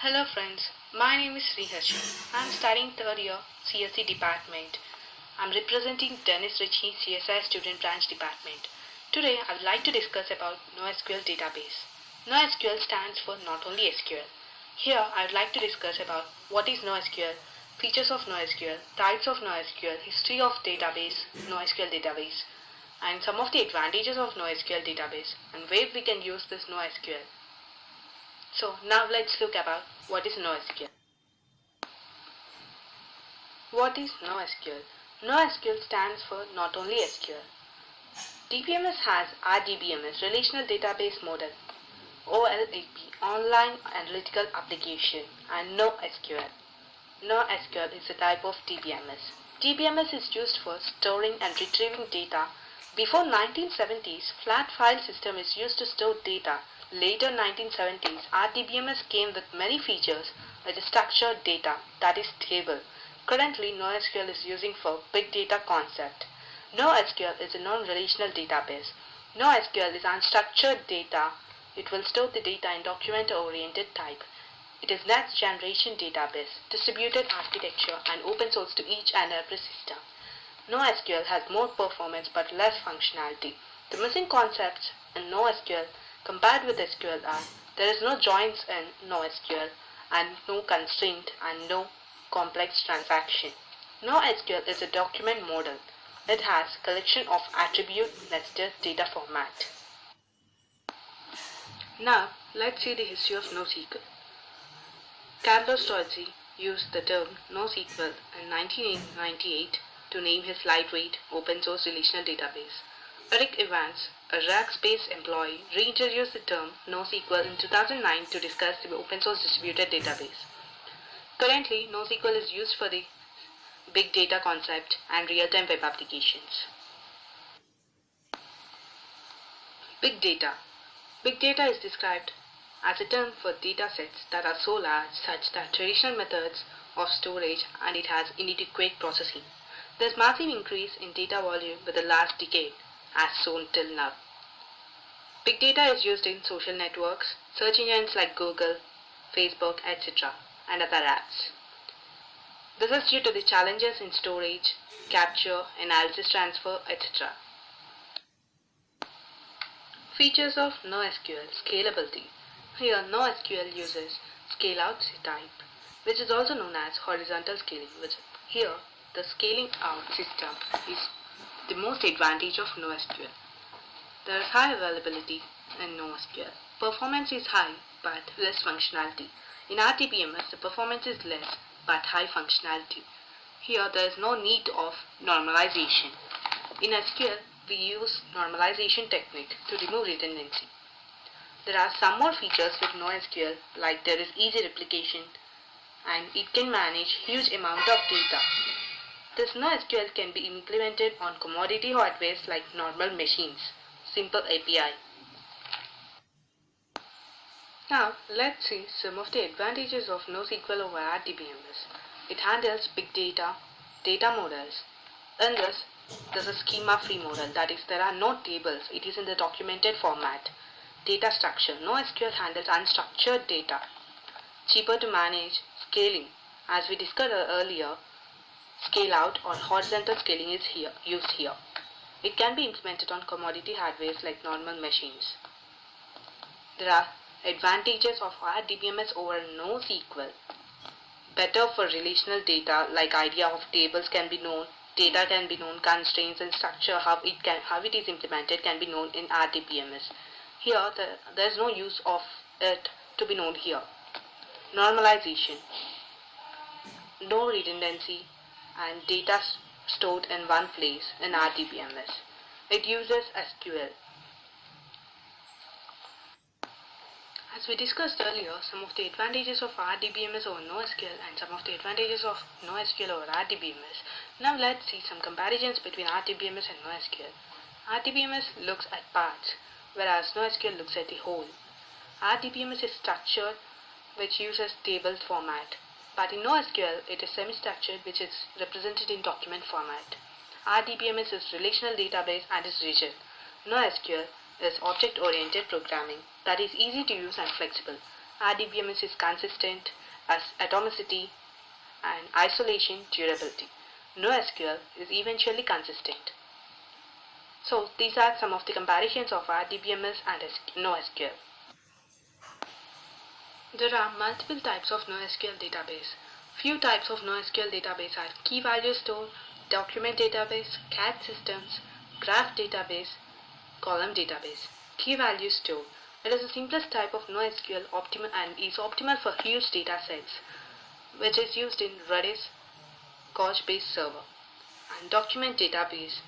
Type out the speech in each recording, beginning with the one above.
Hello friends, my name is Sriharshi. I am studying third year CSE department. I am representing Dennis Ritchie CSI student branch department. Today I would like to discuss about NoSQL database. NoSQL stands for not only SQL. Here I would like to discuss about what is NoSQL, features of NoSQL, types of NoSQL, history of database, NoSQL database, and some of the advantages of NoSQL database and where we can use this NoSQL. So now let's look about what is NoSQL. What is NoSQL? NoSQL stands for not only SQL. DBMS has RDBMS, Relational Database Model, OLAP, Online Analytical Application, and NoSQL. NoSQL is a type of DBMS. DBMS is used for storing and retrieving data. Before 1970s, flat file system is used to store data. Later 1970s, RDBMS came with many features like structured data, that is table. Currently, NoSQL is using for big data concept. NoSQL is a non-relational database. NoSQL is unstructured data. It will store the data in document-oriented type. It is next generation database, distributed architecture and open source to each and every system. NoSQL has more performance but less functionality. The missing concepts in NoSQL compared with SQL are there is no joins in NoSQL and no constraint and no complex transaction. NoSQL is a document model. It has collection of attribute nested data format. Now let's see the history of NoSQL. Carlos Tozzi used the term NoSQL in 1998 to name his lightweight open source relational database. Eric Evans, a Rackspace employee, reintroduced the term NoSQL in 2009 to discuss the open source distributed database. Currently, NoSQL is used for the big data concept and real-time web applications. Big data. Big data is described as a term for data sets that are so large such that traditional methods of storage and it has inadequate processing. There's massive increase in data volume with the last decade, as shown till now. Big data is used in social networks, search engines like Google, Facebook, etc. and other apps. This is due to the challenges in storage, capture, analysis transfer, etc. Features of NoSQL scalability. Here NoSQL uses scale-out type, which is also known as horizontal scaling. Here the scaling out system is the most advantage of NoSQL. There is high availability in NoSQL. Performance is high but less functionality. In RDBMS, the performance is less but high functionality. Here there is no need of normalization. In SQL, we use normalization technique to remove redundancy. There are some more features with NoSQL, like there is easy replication and it can manage huge amount of data. This NoSQL can be implemented on commodity hardware like normal machines. Simple API. Now let's see some of the advantages of NoSQL over RDBMS. It handles big data, data models. In this, there's a schema-free model, that is, there are no tables. It is in the documented format. Data structure. NoSQL handles unstructured data. Cheaper to manage. Scaling. As we discussed earlier, scale out or horizontal scaling is used here. It can be implemented on commodity hardware like normal machines. There are advantages of RDBMS over NoSQL. Better for relational data, like idea of tables can be known, data can be known, constraints and structure, how it is implemented can be known in RDBMS. Here there is no use of it to be known here. Normalization. No redundancy and data stored in one place in RDBMS. It uses SQL. As we discussed earlier, some of the advantages of RDBMS over NoSQL and some of the advantages of NoSQL over RDBMS. Now let's see some comparisons between RDBMS and NoSQL. RDBMS looks at parts, whereas NoSQL looks at the whole. RDBMS is structured, which uses table format. But in NoSQL, it is semi-structured, which is represented in document format. RDBMS is relational database and is rigid. NoSQL is object-oriented programming that is easy to use and flexible. RDBMS is consistent as atomicity and isolation durability. NoSQL is eventually consistent. So these are some of the comparisons of RDBMS and NoSQL. There are multiple types of NoSQL database. Few types of NoSQL database are key value store, document database, CAD systems, graph database, column database. Key value store. It is the simplest type of NoSQL and is optimal for huge data sets, which is used in Redis, Couchbase server. And document database.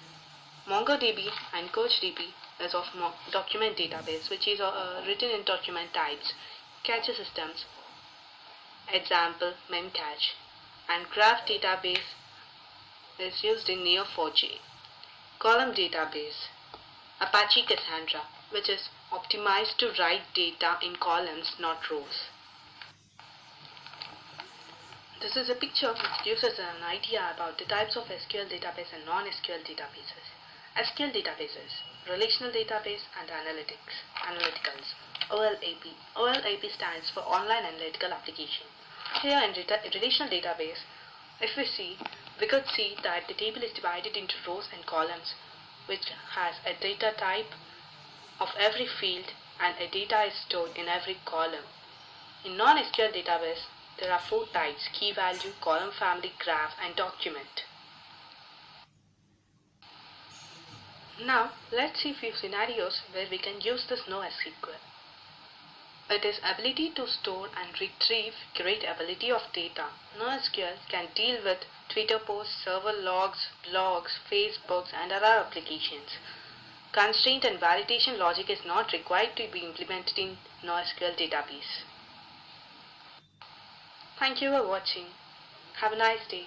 MongoDB and CouchDB is of document database, which is written in document types. Cache systems, example memcache, and graph database is used in Neo4j. Column database, Apache Cassandra, which is optimized to write data in columns, not rows. This is a picture which gives us an idea about the types of SQL database and non-SQL databases. SQL databases, relational database and analyticals. OLAP. OLAP stands for Online Analytical Application. Here in relational database, if we could see that the table is divided into rows and columns, which has a data type of every field and a data is stored in every column. In non-SQL database, there are 4 types: key value, column family, graph, and document. Now, let's see a few scenarios where we can use this NoSQL. It is ability to store and retrieve great ability of data. NoSQL can deal with Twitter posts, server logs, blogs, Facebooks, and other applications. Constraint and validation logic is not required to be implemented in NoSQL database. Thank you for watching. Have a nice day.